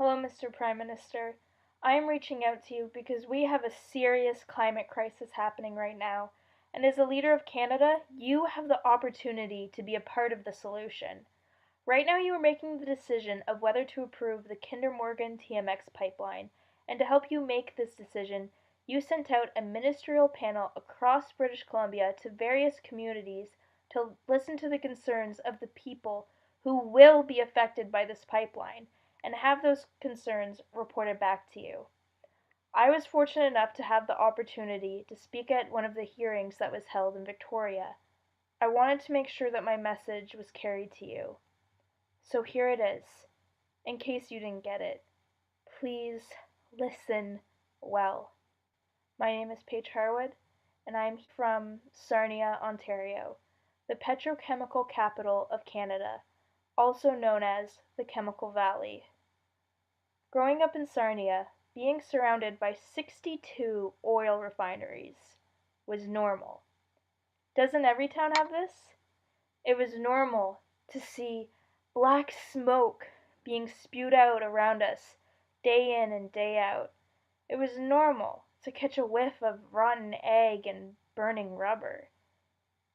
Hello, Mr. Prime Minister. I am reaching out to you because we have a serious climate crisis happening right now, and as a leader of Canada, you have the opportunity to be a part of the solution. Right now, you are making the decision of whether to approve the Kinder Morgan TMX pipeline, and to help you make this decision, you sent out a ministerial panel across British Columbia to various communities to listen to the concerns of the people who will be affected by this pipeline and have those concerns reported back to you. I was fortunate enough to have the opportunity to speak at one of the hearings that was held in Victoria. I wanted to make sure that my message was carried to you. So here it is, in case you didn't get it. Please listen well. My name is Paige, and I'm from Sarnia, Ontario, the petrochemical capital of Canada, also known as the Chemical Valley. Growing up in Sarnia, being surrounded by 62 oil refineries was normal. Doesn't every town have this? It was normal to see black smoke being spewed out around us day in and day out. It was normal to catch a whiff of rotten egg and burning rubber.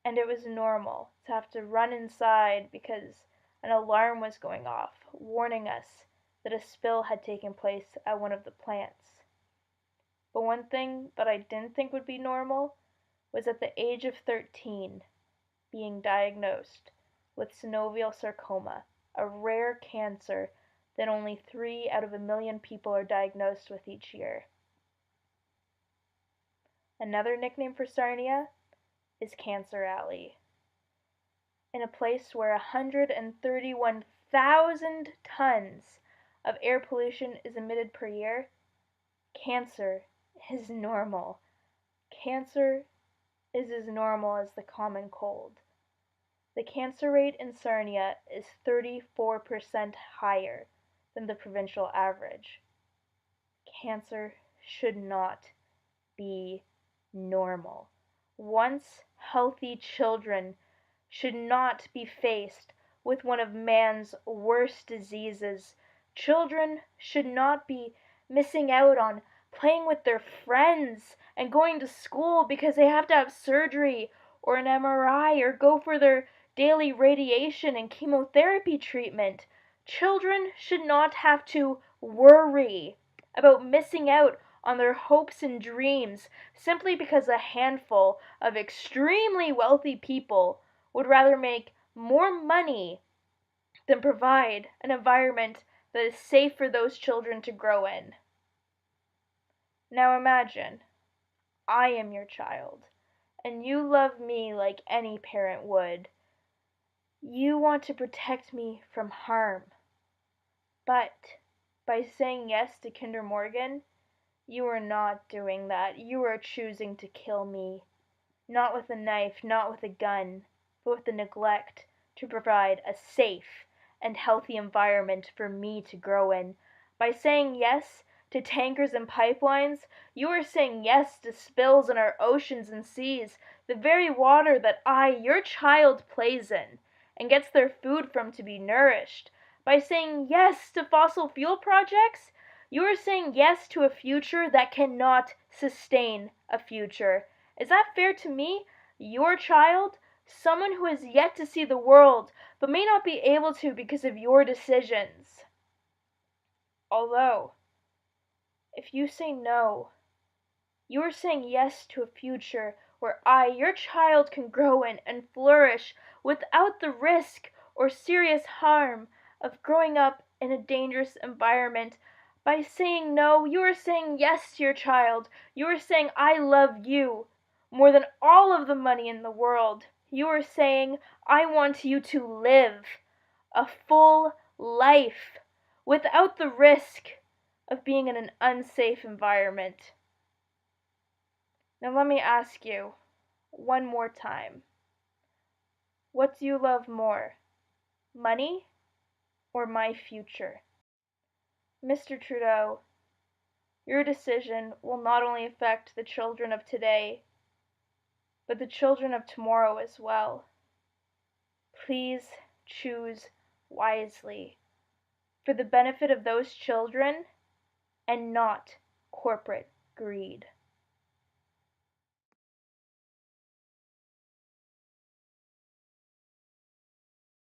And it was normal to have to run inside because an alarm was going off, warning us that a spill had taken place at one of the plants. But one thing that I didn't think would be normal was at the age of 13 being diagnosed with synovial sarcoma, a rare cancer that only 3 out of a million people are diagnosed with each year. Another nickname for Sarnia is Cancer Alley. In a place where 131,000 tons of air pollution is emitted per year, cancer is normal. Cancer is as normal as the common cold. The cancer rate in Sarnia is 34% higher than the provincial average. Cancer should not be normal. Once healthy children should not be faced with one of man's worst diseases. Children should not be missing out on playing with their friends and going to school because they have to have surgery or an MRI or go for their daily radiation and chemotherapy treatment. Children should not have to worry about missing out on their hopes and dreams simply because a handful of extremely wealthy people would rather make more money than provide an environment that is safe for those children to grow in. Now imagine, I am your child, and you love me like any parent would. You want to protect me from harm. But by saying yes to Kinder Morgan, you are not doing that. You are choosing to kill me. Not with a knife, not with a gun, but with the neglect to provide a safe and healthy environment for me to grow in. By saying yes to tankers and pipelines, you are saying yes to spills in our oceans and seas, the very water that your child, plays in and gets their food from to be nourished. By saying yes to fossil fuel projects, you are saying yes to a future that cannot sustain a future. Is that fair to me, your child, someone who has yet to see the world, but may not be able to because of your decisions? Although, if you say no, you are saying yes to a future where your child, can grow in and flourish without the risk or serious harm of growing up in a dangerous environment. By saying no, you are saying yes to your child. You are saying, I love you more than all of the money in the world. You are saying, I want you to live a full life without the risk of being in an unsafe environment. Now let me ask you one more time. What do you love more, money or my future? Mr. Trudeau, your decision will not only affect the children of today, but the children of tomorrow as well. Please choose wisely. for the benefit of those children and not corporate greed.